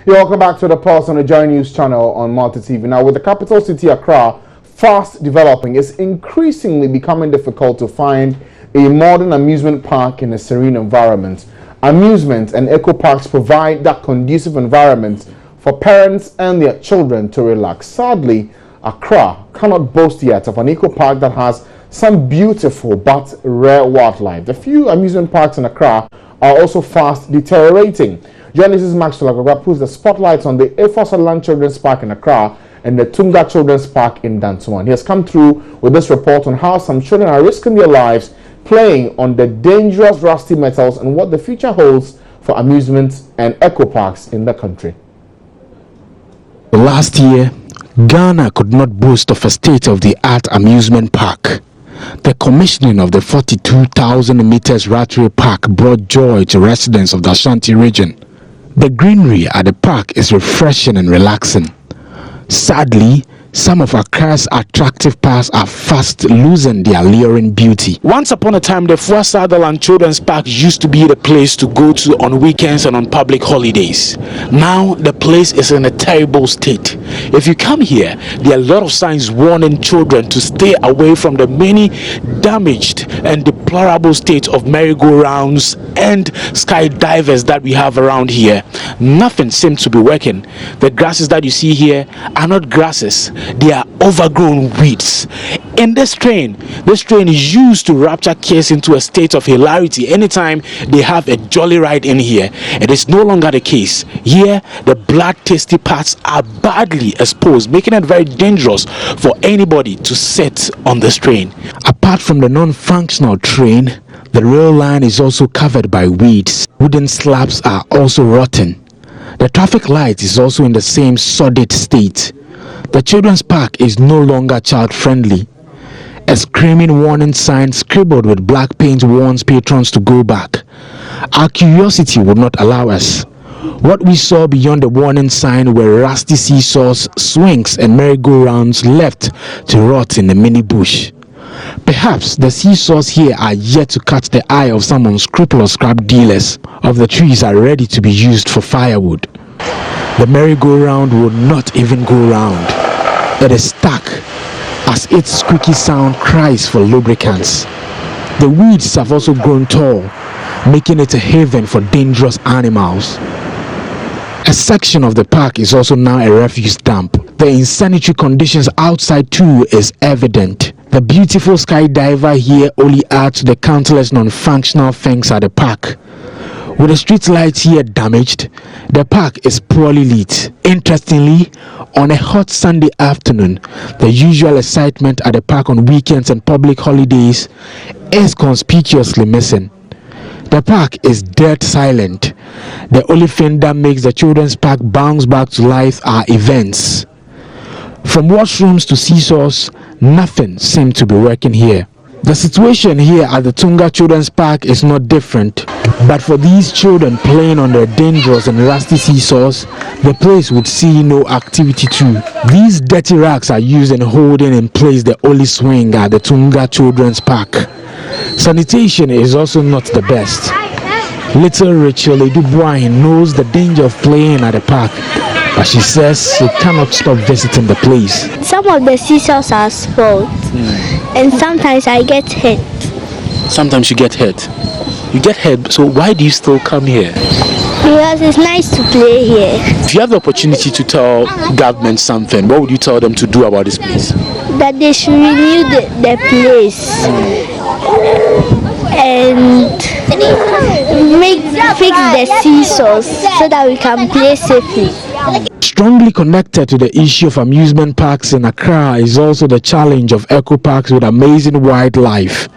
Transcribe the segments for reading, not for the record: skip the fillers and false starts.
You're welcome back to the Pulse on the Joy News channel on Malta TV. Now, with the capital city Accra fast developing, it's increasingly becoming difficult to find a modern amusement park in a serene environment. Amusement and eco-parks provide that conducive environment for parents and their children to relax. Sadly, Accra cannot boast yet of an eco-park that has some beautiful but rare wildlife. The few amusement parks in Accra are also fast deteriorating. Journalist Maxwell Agwagwa puts the spotlight on the Salon Children's Park in Accra and the Tunga Children's Park in Dantuan. He has come through with this report on how some children are risking their lives playing on the dangerous rusty metals and what the future holds for amusement and eco parks in the country. Last year, Ghana could not boast of a state-of-the-art amusement park. The commissioning of the 42,000 meters Ratri Park brought joy to residents of the Ashanti region. The greenery at the park is refreshing and relaxing. Sadly, some of Accra's attractive parks are fast losing their alluring beauty. Once upon a time, the Salon Children's Park used to be the place to go to on weekends and on public holidays. Now, the place is in a terrible state. If you come here, there are a lot of signs warning children to stay away from the many damaged and deplorable state of merry-go-rounds and skydivers that we have around here. Nothing seems to be working. The grasses that you see here are not grasses. They are overgrown weeds. In this train is used to rapture kids into a state of hilarity anytime they have a jolly ride in here. It is no longer the case. Here, the blood-tasty parts are badly exposed, making it very dangerous for anybody to sit on this train. Apart from the non-functional train, the rail line is also covered by weeds. Wooden slabs are also rotten. The traffic light is also in the same sordid state. The children's park is no longer child-friendly. A screaming warning sign scribbled with black paint warns patrons to go back. Our curiosity would not allow us. What we saw beyond the warning sign were rusty seesaws, swings, and merry-go-rounds left to rot in the mini bush. Perhaps the seesaws here are yet to catch the eye of some unscrupulous scrap dealers. Of the trees are ready to be used for firewood. The merry-go-round will not even go round. It is stuck as its squeaky sound cries for lubricants. The weeds have also grown tall, making it a haven for dangerous animals. A section of the park is also now a refuse dump. The insanitary conditions outside too is evident. The beautiful skydiver here only adds to the countless non-functional things at the park. With the street lights here damaged, the park is poorly lit. Interestingly, on a hot Sunday afternoon, the usual excitement at the park on weekends and public holidays is conspicuously missing. The park is dead silent. The only thing that makes the children's park bounce back to life are events. From washrooms to seesaws, nothing seems to be working here. The situation here at the Tunga Children's Park is not different, but for these children playing on their dangerous and rusty seesaws, the place would see no activity too. These dirty racks are used in holding in place the only swing at the Tunga Children's Park. Sanitation is also not the best. Little Rachel Dubois knows the danger of playing at the park, but she says she cannot stop visiting the place. Some of the seesaws are spoiled, and sometimes I get hit. Sometimes you get hit. You get hit, so why do you still come here? Because it's nice to play here. If you have the opportunity to tell government something, what would you tell them to do about this place? That they should renew the place and fix the seesaws so that we can play safely. Strongly connected to the issue of amusement parks in Accra is also the challenge of eco parks with amazing wildlife.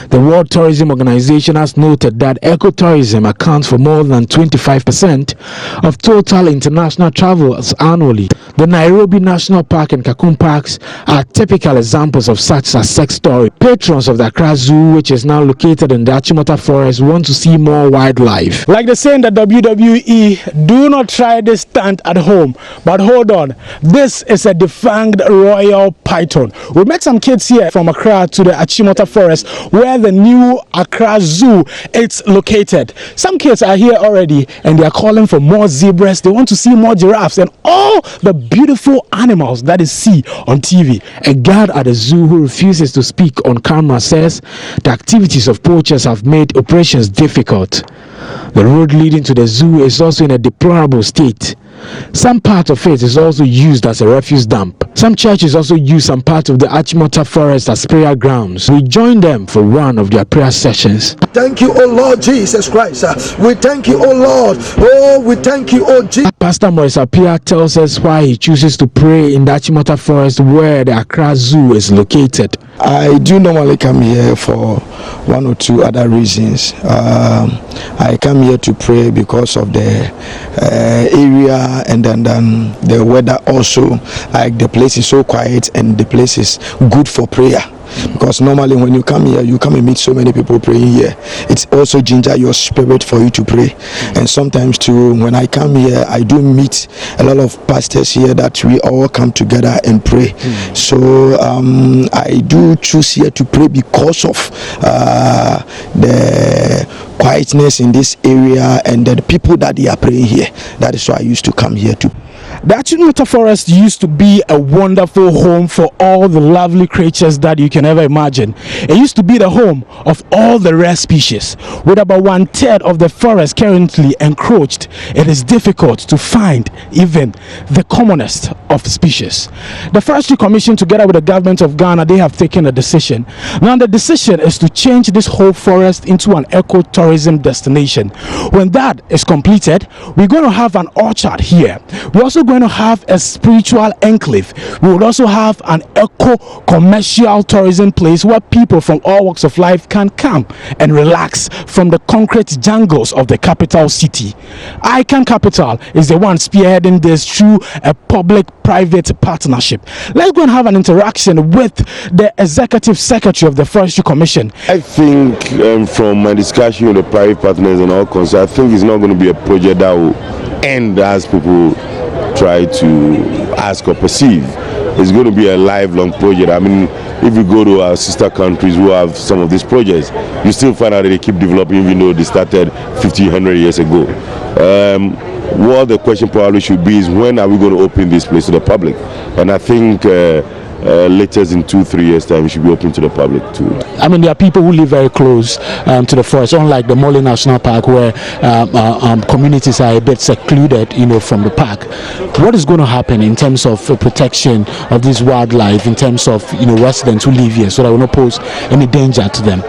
The World Tourism Organization has noted that ecotourism accounts for more than 25% of total international travels annually. The Nairobi National Park and Kakum Parks are typical examples of such a success story. Patrons of the Accra Zoo, which is now located in the Achimota Forest, want to see more wildlife. Like the saying that WWE, do not try this stunt at home. But hold on, this is a defanged royal python. We met some kids here from Accra to the Achimota Forest, where the new Accra Zoo is located. Some kids are here already, and they are calling for more zebras. They want to see more giraffes and all the beautiful animals that they see on TV. A guard at the zoo who refuses to speak on camera says the activities of poachers have made operations difficult. The road leading to the zoo is also in a deplorable state. Some part of it is also used as a refuse dump. Some churches also use some part of the Achimota Forest as prayer grounds. We join them for one of their prayer sessions. Thank you, O Lord Jesus Christ. We thank you, O Lord. Oh, we thank you, O Jesus. Pastor Maurice Apia tells us why he chooses to pray in the Achimota Forest where the Accra Zoo is located. I do normally come here for one or two other reasons. I come here to pray because of the area, and then the weather also. Like the place is so quiet and the place is good for prayer. Because normally when you come here, you come and meet so many people praying here. It's also ginger your spirit for you to pray. And sometimes too, when I come here, I do meet a lot of pastors here that we all come together and pray. So I do choose here to pray because of the quietness in this area and the people that they are praying here. That is why I used to come here to. The Achimota Forest used to be a wonderful home for all the lovely creatures that you can ever imagine. It used to be the home of all the rare species. With about 1/3 of the forest currently encroached, it is difficult to find even the commonest of species. The Forestry Commission, together with the government of Ghana, they have taken a decision. Now the decision is to change this whole forest into an ecotourism destination. When that is completed, we're going to have an orchard here. We're also going to have a spiritual enclave. We will also have an eco-commercial tourism place where people from all walks of life can come and relax from the concrete jungles of the capital city. Icon Capital is the one spearheading this through a public-private partnership. Let's go and have an interaction with the Executive Secretary of the Forestry Commission. I think from my discussion with the private partners and all concerned, I think it's not going to be a project that will end as people try to ask or perceive. It's going to be a lifelong project. I mean, if you go to our sister countries who have some of these projects, you still find out that they keep developing even though they started 50, 100 years ago. What the question probably should be is, when are we going to open this place to the public? And I think latest in 2-3 years time, it should be open to the public too. I mean, there are people who live very close to the forest, unlike the Molly National Park, where communities are a bit secluded, from the park. What is going to happen in terms of protection of this wildlife, in terms of residents who live here, so that will not pose any danger to them?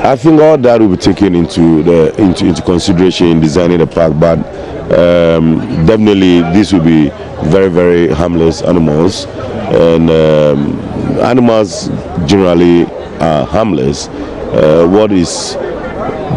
I think all that will be taken into consideration in designing the park, but definitely this will be very, very harmless animals, and animals generally are harmless. What is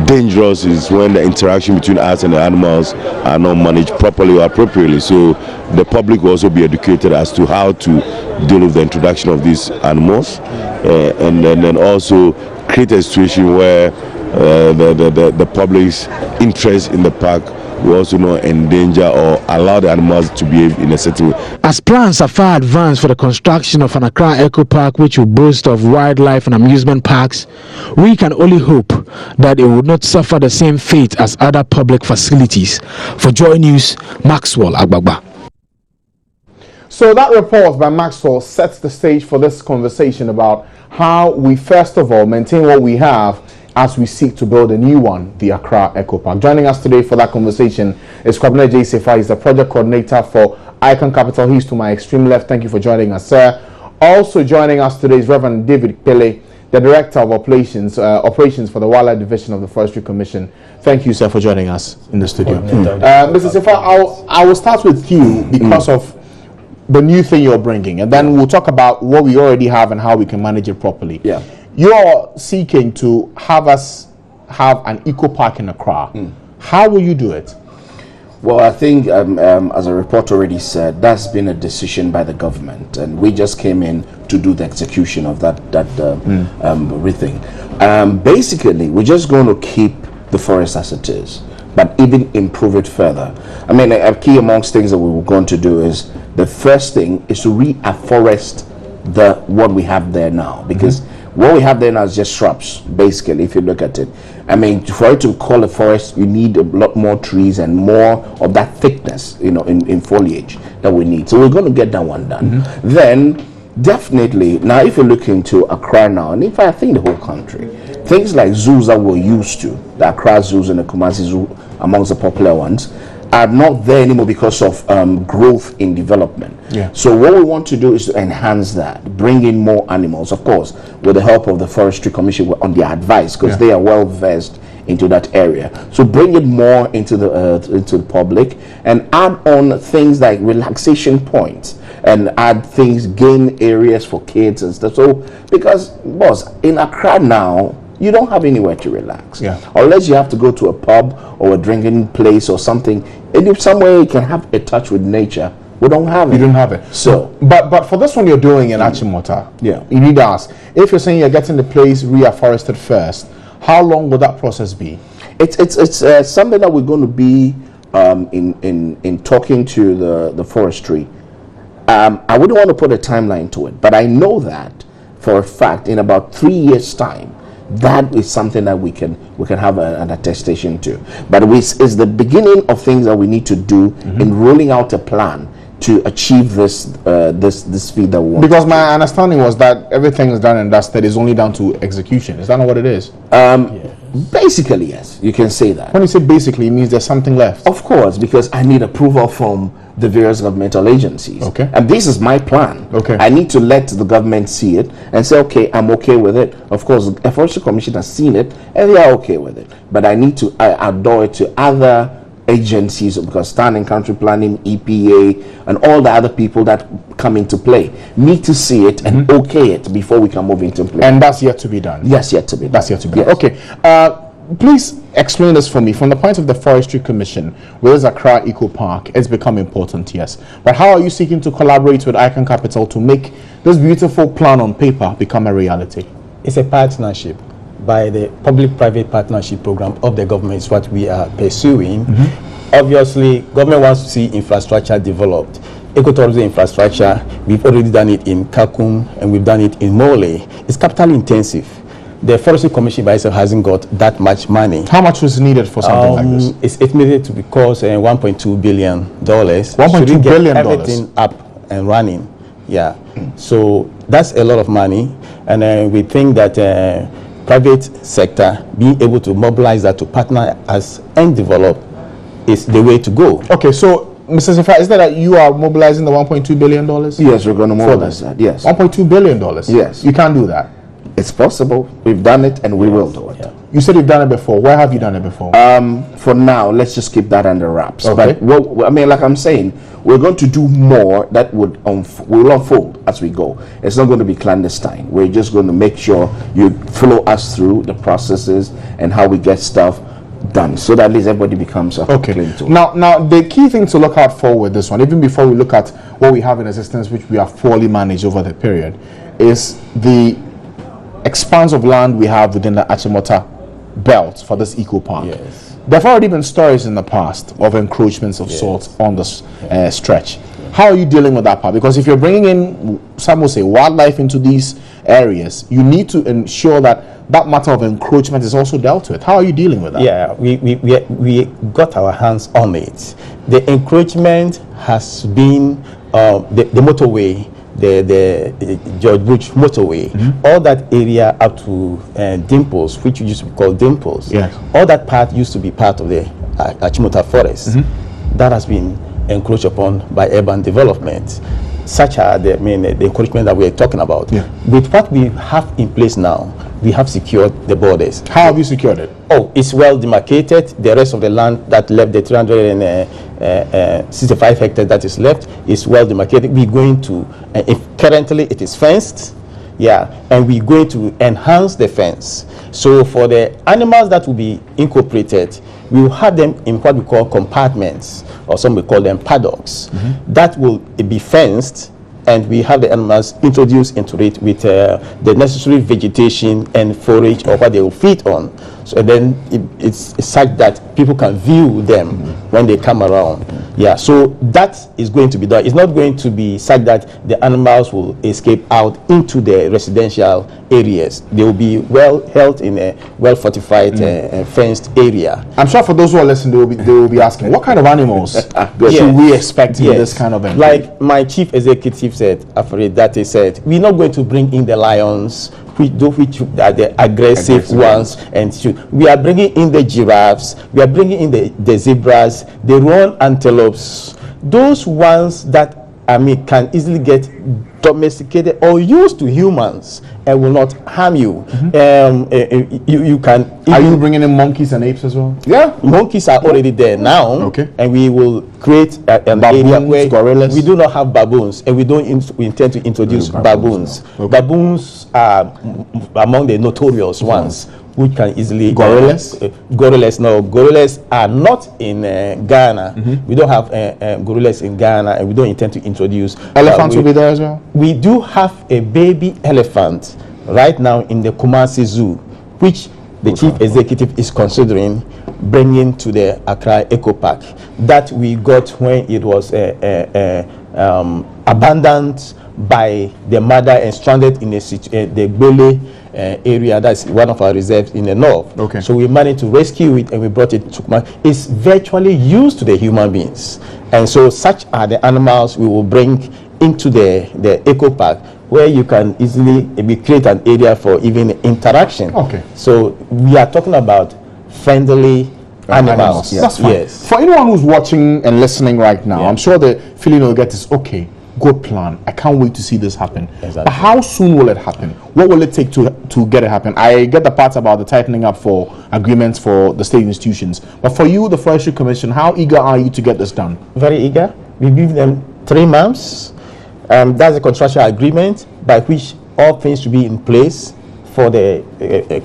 dangerous is when the interaction between us and the animals are not managed properly or appropriately. So the public will also be educated as to how to deal with the introduction of these animals, and then also create a situation where the public's interest in the park will also not endanger or allow the animals to behave in a certain way. As plans are far advanced for the construction of an Accra Ecopark, which will boast of wildlife and amusement parks, we can only hope that it would not suffer the same fate as other public facilities. For Joy News, Maxwell Agbagba. So that report by Maxwell sets the stage for this conversation about how we first of all maintain what we have as we seek to build a new one, the Accra Ecopark. Joining us today for that conversation is Kwabena J. Sefa. He's the project coordinator for Icon Capital. He's to my extreme left. Thank you for joining us, sir. Also joining us today is Reverend David Pele, the Director of Operations for the Wildlife Division of the Forestry Commission. Thank you, sir, for joining us in the studio. Mr. Sefa, I will start with you because of the new thing you're bringing, and then we'll talk about what we already have and how we can manage it properly. Yeah. You're seeking to have us have an eco-park in Accra. How will you do it? Well, I think, as a report already said, that's been a decision by the government, and we just came in to do the execution of that everything. Basically, we're just going to keep the forest as it is. but even improve it further. I mean, a key amongst things that we were going to do is, the first thing is to reforest what we have there now, because what we have there now is just shrubs, basically, if you look at it. I mean, for it to call a forest, you need a lot more trees and more of that thickness, you know, in foliage that we need. So we're going to get that one done. Then, definitely, now if you look into Accra now, and in fact, I think the whole country, things like zoos that we're used to, the Accra zoos and the Kumasi zoo, amongst the popular ones, are not there anymore because of growth in development. So what we want to do is to enhance that, bring in more animals, of course, with the help of the Forestry Commission on their advice, because they are well versed into that area. So bring it more into the public, and add on things like relaxation points, and add things, game areas for kids and stuff. So, because, boss, in Accra now, you don't have anywhere to relax. Unless you have to go to a pub or a drinking place or something. And if somewhere you can have a touch with nature, we don't have it. You don't have it. So, but for this one you're doing in Achimota, you need to ask, if you're saying you're getting the place reforested first, how long will that process be? It's something that we're going to be in talking to the forestry. I wouldn't want to put a timeline to it, but I know that for a fact in about 3 years' time, that is something that we can have an attestation to. But it's the beginning of things that we need to do in rolling out a plan to achieve this feat that we want. Because my understanding was that everything is done and dusted, is only down to execution. Is that not what it is? Basically, yes, you can say that. When you say basically, it means there's something left. Of course, because I need approval from the various governmental agencies. And this is my plan. I need to let the government see it and say, okay, I'm okay with it. Of course, the Forestry Commission has seen it and they are okay with it. But I need to adore it to other agencies, because standing country planning, EPA, and all the other people that come into play need to see it and okay it before we can move into play. And that's yet to be done. Yes, yet to be done. That's yet to be done. Okay. Please explain this for me. From the point of the Forestry Commission, with this Accra Ecopark, it's become important, yes. But how are you seeking to collaborate with Icon Capital to make this beautiful plan on paper become a reality? It's a partnership. By the public-private partnership program of the government is what we are pursuing. Obviously, government wants to see infrastructure developed. Ecotourism infrastructure, we've already done it in Kakum and we've done it in Mole. It's capital intensive. The Forestry Commission by itself hasn't got that much money. How much was needed for something like this? It's estimated to cost $1.2 billion. $1.2 billion? Everything up and running. So that's a lot of money, and we think that private sector being able to mobilize that to partner us and develop is the way to go. Okay, so Mr. Sefa, is that you are mobilizing the $1.2 billion? Yes, we're going to mobilize that. Yes. $1.2 billion? Yes. You can't do that? It's possible. We've done it and we will do it. You said you've done it before. Where have you done it before? For now, let's just keep that under wraps. Okay. But I mean, like I'm saying, we're going to do more that will unfold as we go. It's not going to be clandestine. We're just going to make sure you follow us through the processes and how we get stuff done, so that at least everybody becomes clean too. Now, the key thing to look out for with this one, even before we look at what we have in existence, which we have poorly managed over the period, is the expanse of land we have within the Achimota belt for this eco park. There have already been stories in the past of encroachments of sorts on this stretch. How are you dealing with that part? Because if you're bringing in, some will say, wildlife into these areas, you need to ensure that that matter of encroachment is also dealt with. How are you dealing with that? Yeah, we got our hands on it. The encroachment has been the motorway, the George Bush motorway, all that area up to Dimples, which used to be called Dimples. All that part used to be part of the Achimota forest. That has been encroached upon by urban development. Such are the encroachment that we are talking about. With what we have in place now, we have secured the borders. How have you secured it? Oh, it's well demarcated. The rest of the land that left, the 365 hectares that is left, is well demarcated. We're going to, currently it is fenced, and we're going to enhance the fence. So for the animals that will be incorporated, we will have them in what we call compartments, or some we call them paddocks. That will be fenced, and we have the animals introduced into it with the necessary vegetation and forage or what they will feed on, So and then it's such that people can view them when they come around. Yeah, so that is going to be done. It's not going to be such that the animals will escape out into the residential areas. They will be well held in a well fortified fenced area. I'm sure for those who are listening, they will be asking, what kind of animals should we expect in this kind of event? Like my chief executive said, afraid that he said, we're not going to bring in the lions, which are the aggressive ones, and we are bringing in the giraffes, we are bringing in the zebras, the roan antelopes, those ones that can easily get domesticated or used to humans and will not harm you. You can. Are you bringing in monkeys and apes as well? Yeah, monkeys are already there now. Okay, and we will create an baboons, area where gorillas. We do not have baboons, and we intend to introduce baboons. Okay. Baboons are among the notorious ones. Which can easily gorillas. Gorillas are not in Ghana. We don't have gorillas in Ghana, and we don't intend to introduce. Elephants will be there as well. We do have a baby elephant right now in the Kumasi Zoo, which the chief executive is considering bringing to the Accra Ecopark. That we got when it was abandoned by the mother and stranded in the Gbele area. That's one of our reserves in the north. Okay. So we managed to rescue it and we brought it to Kumasi. It's virtually used to the human beings, and so such are the animals we will bring into the Ecopark, where you can easily create an area for even interaction. Okay. So we are talking about friendly animals. That's fine. Yes. For anyone who's watching and listening right now, I'm sure the feeling you'll get is, okay, good plan. I can't wait to see this happen. Exactly. But how soon will it happen? What will it take to get it happen? I get the part about the tightening up for agreements for the state institutions. But for you, the Forestry Commission, how eager are you to get this done? Very eager. We give them 3 months. That's a contractual agreement by which all things should be in place for the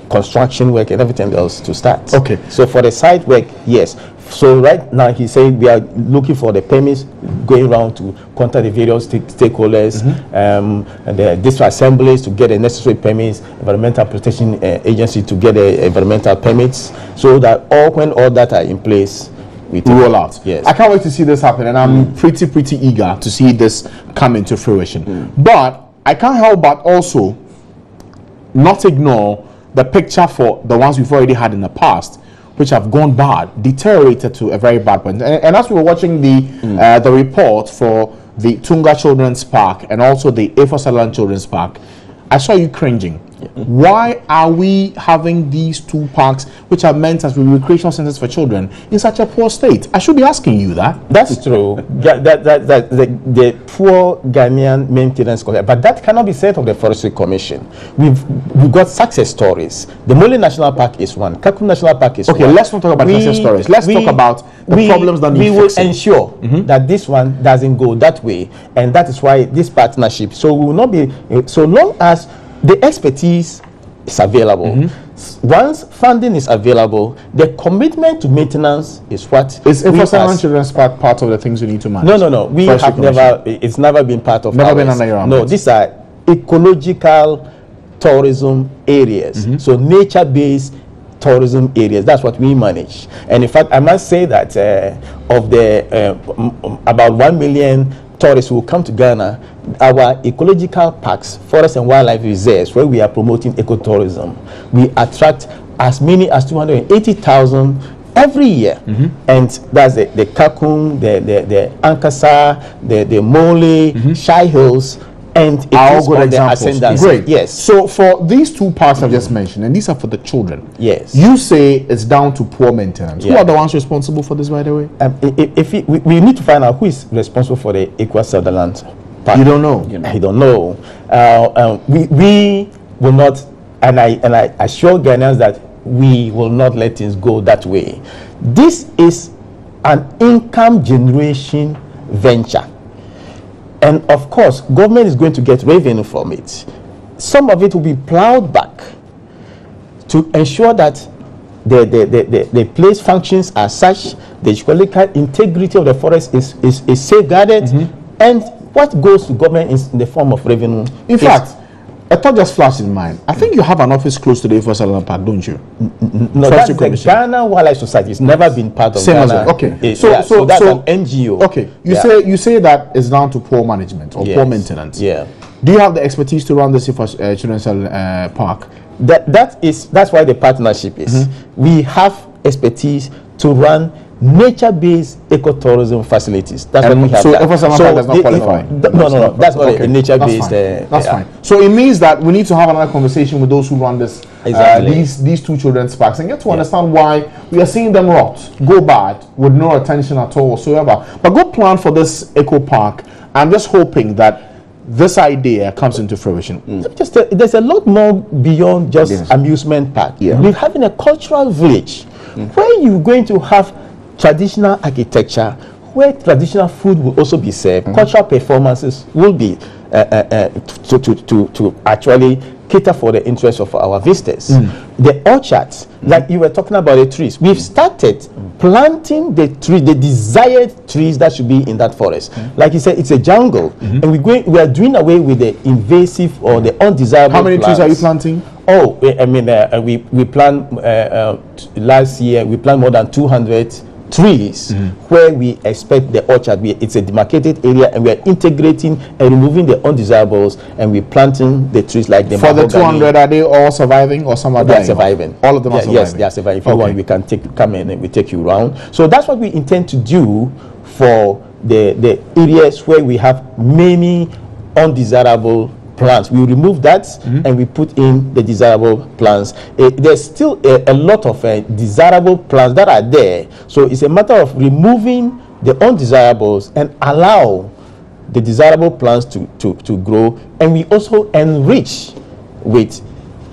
construction work and everything else to start. Okay. So for the site work, yes. So right now he said we are looking for the permits, going around to contact the various stakeholders and the district assemblies to get the necessary permits, environmental protection agency to get the environmental permits, so that when all that are in place, we roll out. Yes. I can't wait to see this happen, and I'm pretty eager to see this come into fruition. But I can't help but also not ignore the picture for the ones we've already had in the past, which have gone bad, deteriorated to a very bad point. And as we were watching the report for the Tunga Children's Park and also the Salon Children's Park, I saw you cringing. Why are we having these two parks, which are meant as recreational centers for children, in such a poor state? I should be asking you that. That's true. The poor Ghanaian maintenance, but that cannot be said of the Forestry Commission. We've got success stories. The Mole National Park is one. Kaku National Park is one. Okay, let's not talk about success stories. Let's talk about the problems that we will ensure that this one doesn't go that way, and that is why this partnership. So we will not be so long as the expertise is available. Once funding is available, the commitment to maintenance is what is Salon Children's Park part of the things we need to manage. No. We have never. It's never been part of. Never been under your arm. No, these are ecological tourism areas. So nature-based tourism areas. That's what we manage. And in fact, I must say that of the about 1 million tourists who will come to Ghana, our ecological parks, forest and wildlife reserves, where we are promoting ecotourism, we attract as many as 280,000 every year. And that's the Kakun, the Ankasa, the Mole, Shai Hills, and it all is good on the examples. ascendance. Great. Yes. So for these two parks I've just mentioned, and these are for the children. Yes. You say it's down to poor maintenance. Who are the ones responsible for this, by the way? We need to find out who is responsible for the Equa Sutherland Park. You don't know. I don't know. We will not, and I assure Ghanaians that we will not let things go that way. This is an income generation venture. And of course, government is going to get revenue from it. Some of it will be plowed back to ensure that the place functions as such, the ecological integrity of the forest is safeguarded, and what goes to government is in the form of revenue. In fact, a thought just flashed in mind. I think you have an office close to the Salon Park, don't you? No, that's the Ghana Wildlife Society. It's never been part of Same Ghana. as okay. So that's an NGO. Okay. You say that is down to poor management or poor maintenance. Yeah. Do you have the expertise to run this Children's Park? That's why the partnership is. We have expertise to run nature-based ecotourism facilities. That's what we have. So Ecopark does not qualify. No. That's not a nature-based. That's fine. So it means that we need to have another conversation with those who run this. Exactly. These two children's parks and get to understand why we are seeing them rot, go bad with no attention at all whatsoever. But go plan for this eco park. I'm just hoping that this idea comes into fruition. There's a lot more beyond just amusement park. We're having a cultural village where you're going to have traditional architecture, where traditional food will also be served. Cultural performances will be to actually cater for the interests of our visitors. The orchards, like you were talking about the trees, we've started planting the desired trees that should be in that forest. Like you said, it's a jungle, and we are doing away with the invasive or the undesirable. How many plants. trees are you planting? Oh, I mean, we planted last year. We planted more than 200 trees where we expect the orchard. It's a demarcated area, and we are integrating and removing the undesirables, and we're planting the trees like the. For the 200, are they all surviving or some are dying? They're surviving. All of them are surviving. Yes, they are surviving. If you want, we can come in and we take you around. So that's what we intend to do for the areas where we have many undesirable plants. We remove that and we put in the desirable plants. There's still a lot of desirable plants that are there. So it's a matter of removing the undesirables and allow the desirable plants to grow. And we also enrich with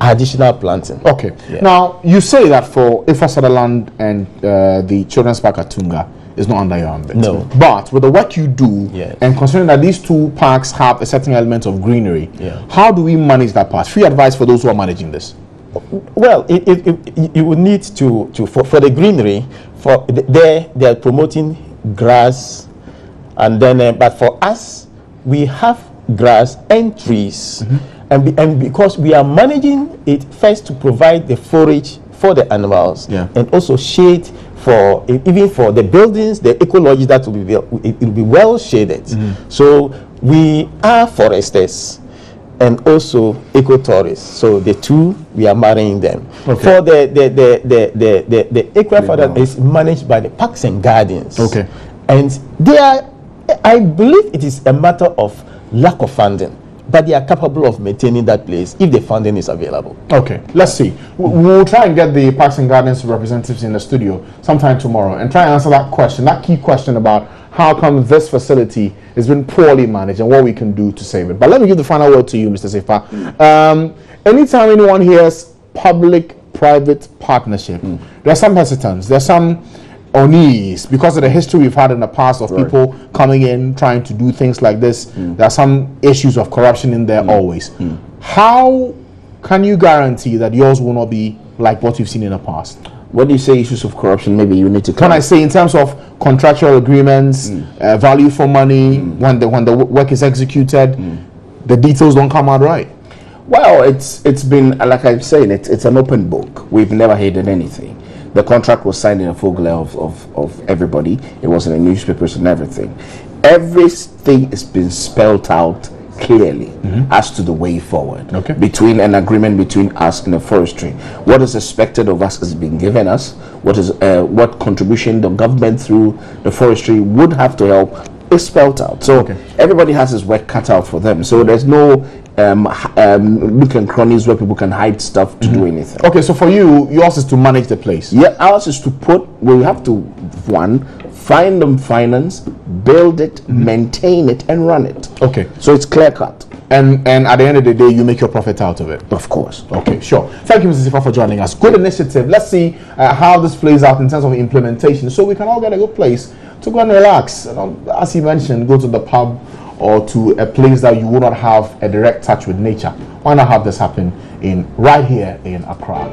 additional planting. Okay. Now, you say that for Ifa Sutherland and the Children's Park at Tunga is not under your ambit. No. But with the work you do, and considering that these two parks have a certain element of greenery, how do we manage that part? Free advice for those who are managing this. Well, you would need to for the greenery, they are promoting grass, and then but for us, we have grass and trees, and because we are managing it first to provide the forage for the animals, and also shade for even for the buildings, the ecology that will be well shaded. So we are foresters and also ecotourists. So the two, we are marrying them. For the Accra that is managed by the Parks and Gardens. And they are, I believe it is a matter of lack of funding, but they are capable of maintaining that place if the funding is available. Okay, let's see. We'll try and get the Parks and Gardens representatives in the studio sometime tomorrow and try and answer that question, that key question about how come this facility has been poorly managed and what we can do to save it. But let me give the final word to you, Mr. Sefa. Anytime anyone hears public-private partnership, there are some hesitance, there are some unease because of the history we've had in the past of people coming in trying to do things like this. There are some issues of corruption in there always. How can you guarantee that yours will not be like what you've seen in the past? When you say issues of corruption, maybe you need to. Can I say in terms of contractual agreements, value for money, when the work is executed, the details don't come out right? Well, it's been, like I'm saying, it's an open book. We've never hidden anything. The contract was signed in a full glare of everybody. It was in the newspapers and everything. Everything has been spelled out clearly as to the way forward. Between an agreement between us and the forestry. What is expected of us is being given us. What contribution the government through the forestry would have to help is spelled out. So everybody has his work cut out for them. So there's no nook and crannies where people can hide stuff to do anything. Okay, so for you, yours is to manage the place. Yeah, ours is to we have to, one, find them finance, build it, maintain it, and run it. Okay. So it's clear cut. And at the end of the day, you make your profit out of it. Of course. Okay, sure. Thank you, Mr. Sefa, for joining us. Good initiative. Let's see how this plays out in terms of implementation, so we can all get a good place to go and relax. As you mentioned, go to the pub or to a place that you would not have a direct touch with nature. Why not have this happen right here in Accra?